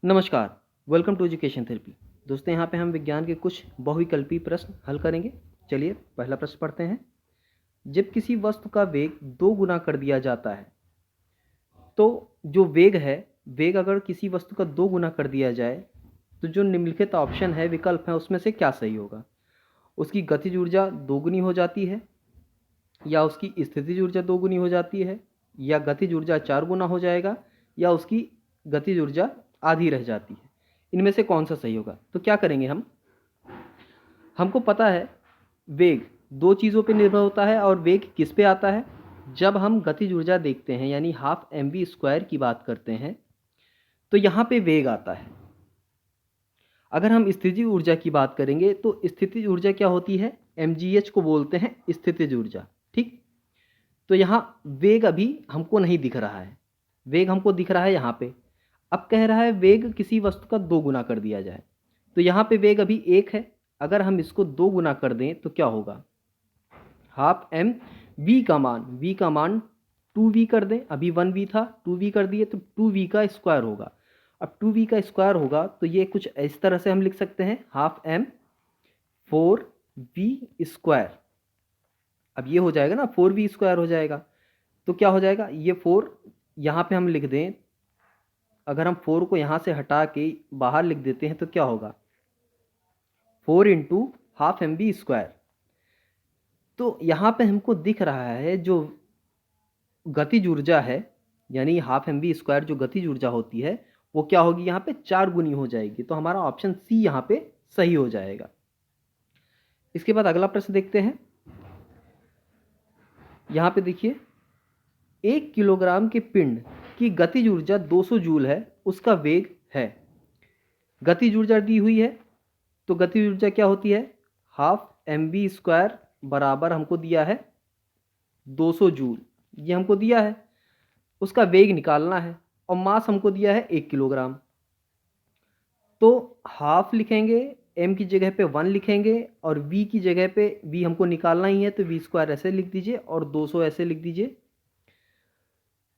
नमस्कार, welcome to education therapy. दोस्तों, यहाँ पे हम विज्ञान के कुछ बहुविकल्पी प्रश्न हल करेंगे। चलिए पहला प्रश्न पढ़ते हैं। जब किसी वस्तु का वेग 2 गुना कर दिया जाता है, तो जो वेग है, वेग अगर किसी वस्तु का 2 गुना कर दिया जाए, तो जो निम्नलिखित ऑप्शन है, विकल्प है, उसमें से क्या सही होगा? उसकी गतिज ऊर्जा 2 गुनी हो जाती है, या उसकी स्थितिज ऊर्जा 2 गुनी हो जाती है, या गतिज ऊर्जा 4 गुना हो जाएगा, या उसकी गतिज ऊर्जा आधी रह जाती है। इनमें से कौन सा सही होगा? तो क्या करेंगे हमको पता है वेग 2 चीज़ों पे निर्भर होता है। और वेग किस पे आता है? जब हम गतिज ऊर्जा देखते हैं, यानी हाफ mv² की बात करते हैं, तो यहाँ पे वेग आता है। अगर हम स्थितिज ऊर्जा की बात करेंगे, तो स्थितिज ऊर्जा क्या होती है? mgh को बोलते हैं स्थितिज ऊर्जा। ठीक, तो यहाँ वेग अभी हमको नहीं दिख रहा है। वेग हमको दिख रहा है यहाँ पे। अब कह रहा है वेग किसी वस्तु का 2 गुना कर दिया जाए, तो यहाँ पे वेग अभी 1 है। अगर हम इसको 2 गुना कर दें तो क्या होगा? हाफ एम वी का मान 2v कर दें। अभी 1v था, 2v कर दिए तो 2v का स्क्वायर होगा। अब 2v का स्क्वायर होगा तो ये कुछ इस तरह से हम लिख सकते हैं, हाफ एम 4v²। अब ये हो जाएगा ना, 4v² हो जाएगा। तो क्या हो जाएगा? ये 4 यहाँ पे हम लिख दें। अगर हम 4 को यहाँ से हटा के बाहर लिख देते हैं तो क्या होगा? 4 इंटू हाफ mv²। तो यहाँ पे हमको दिख रहा है जो गतिज ऊर्जा है, यानी हाफ mv² जो गतिज ऊर्जा होती है, वो क्या होगी? यहाँ पे 4 गुनी हो जाएगी। तो हमारा ऑप्शन सी यहाँ पे सही हो जाएगा। इसके बाद अगला प्रश्न देखते हैं। यहाँ पे देखिए, 1 किलोग्राम के पिंड की गतिज ऊर्जा 200 जूल है, उसका वेग है। गतिज ऊर्जा दी हुई है, तो गतिज ऊर्जा क्या होती है? हाफ mv² बराबर हमको दिया है 200 जूल, ये हमको दिया है। उसका वेग निकालना है और मास हमको दिया है 1 किलोग्राम। तो हाफ लिखेंगे, m की जगह पे 1 लिखेंगे, और v की जगह पे v हमको निकालना ही है, तो v² ऐसे लिख दीजिए और 200 ऐसे लिख दीजिए।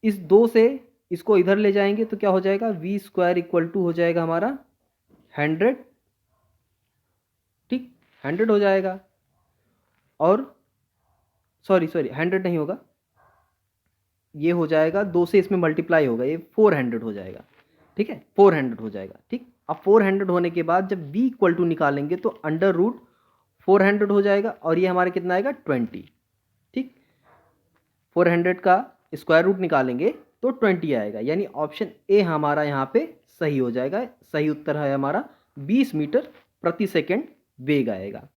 इस 2 से इसको इधर ले जाएंगे तो क्या हो जाएगा? v² इक्वल टू हो जाएगा हमारा 100। ठीक, 100 हो जाएगा। और सॉरी 100 नहीं होगा, ये हो जाएगा 2 से इसमें मल्टीप्लाई होगा, ये 400 हो जाएगा। ठीक है, 400 हो जाएगा। ठीक, अब 400 होने के बाद जब v इक्वल टू निकालेंगे तो √400 हो जाएगा, और ये हमारा कितना आएगा? 20। ठीक, 400 का स्क्वायर रूट निकालेंगे तो 20 आएगा, यानी ऑप्शन ए हमारा यहाँ पे सही हो जाएगा। सही उत्तर है हमारा 20 मीटर प्रति सेकेंड वेग आएगा।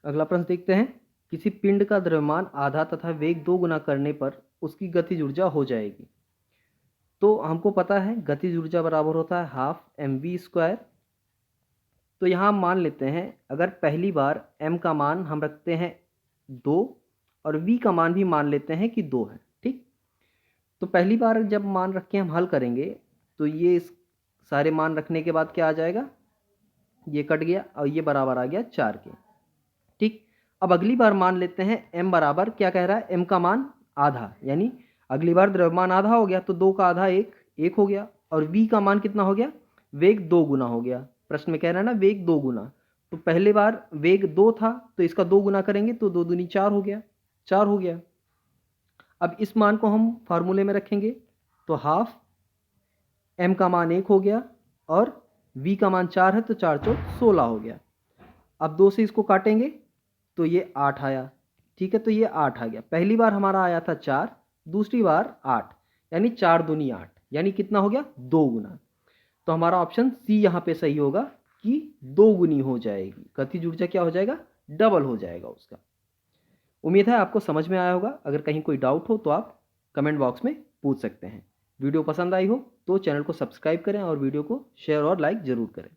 अगला प्रश्न देखते हैं। किसी पिंड का द्रव्यमान आधा तथा वेग 2 गुना करने पर उसकी गतिज ऊर्जा हो जाएगी। तो हमको पता है गतिज ऊर्जा बराबर होता है हाफ mv²। तो यहाँ हम मान लेते हैं, अगर पहली बार m का मान हम रखते हैं 2 और v का मान भी मान लेते हैं कि 2 है। ठीक, तो पहली बार जब मान रख के हम हल करेंगे तो ये इस सारे मान रखने के बाद क्या आ जाएगा? ये कट गया और ये बराबर आ गया 4 के। ठीक, अब अगली बार मान लेते हैं m बराबर, क्या कह रहा है? m का मान आधा, यानी अगली बार द्रव्यमान आधा हो गया, तो 2 का आधा 1 हो गया। और v का मान कितना हो गया? वेग 2 गुना हो गया। प्रश्न में कह रहा है ना, वेग 2 गुना। तो पहले बार वेग 2 था, तो इसका 2 गुना करेंगे तो 2 दूनी 4 हो गया, 4 हो गया। अब इस मान को हम फार्मूले में रखेंगे तो हाफ m का मान 1 हो गया और v का मान 4 है, तो 4 चौक 16 हो गया। अब 2 से इसको काटेंगे तो ये 8 आया। ठीक है, तो ये 8 आ गया। पहली बार हमारा आया था 4, दूसरी बार 8, यानी 4 दूनी 8, यानी कितना हो गया? 2 गुना। तो हमारा ऑप्शन सी यहाँ पे सही होगा कि 2 गुनी हो जाएगी। गतिज ऊर्जा क्या हो जाएगा? डबल हो जाएगा उसका। उम्मीद है आपको समझ में आया होगा। अगर कहीं कोई डाउट हो तो आप कमेंट बॉक्स में पूछ सकते हैं। वीडियो पसंद आई हो तो चैनल को सब्सक्राइब करें और वीडियो को शेयर और लाइक ज़रूर करें।